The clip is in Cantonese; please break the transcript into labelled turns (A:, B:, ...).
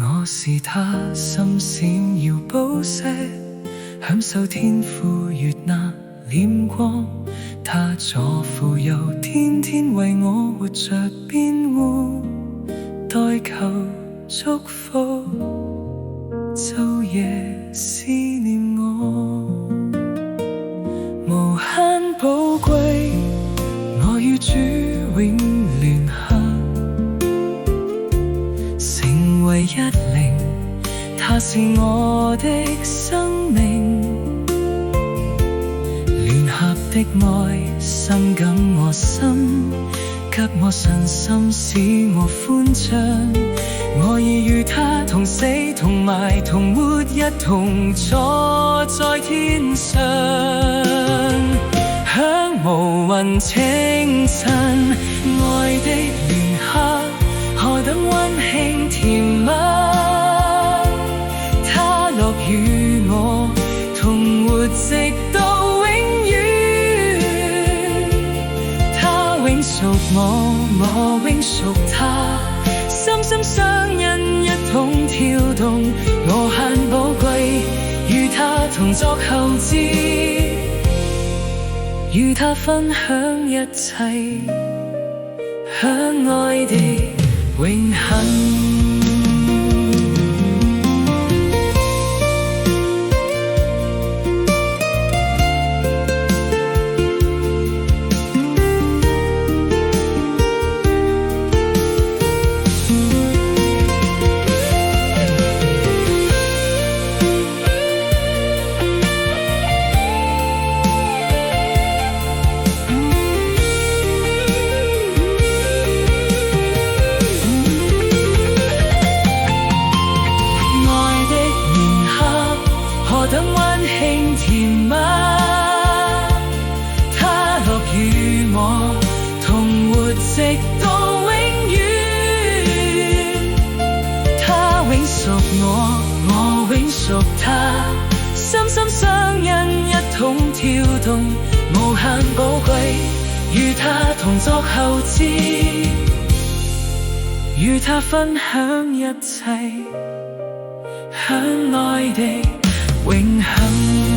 A: 我是他，心閃耀寶石，享受天賦悅納臉光。他左扶右，天天為我活着辯護，代求祝福，晝夜思念我，無限寶貴。我與主永聯合，成為一靈，他是我的生命。聯合的愛深感我心，給我信心，使我歡暢。我已與他同死同埋同活，一同坐在天上，享無雲清晨。愛的聯合何等溫馨甜蜜，他樂與我同活直到永遠。他永屬我，我永屬他，心心相印，一同跳動，無限寶貴。與他同作後嗣，與他分享一切，享愛的永恆。何等溫馨甜蜜，他樂與我同活直到永遠。他永屬我，我永屬他，心心相印，一同跳動，無限寶貴。與他同作後嗣，與他分享一切，享愛的永恆。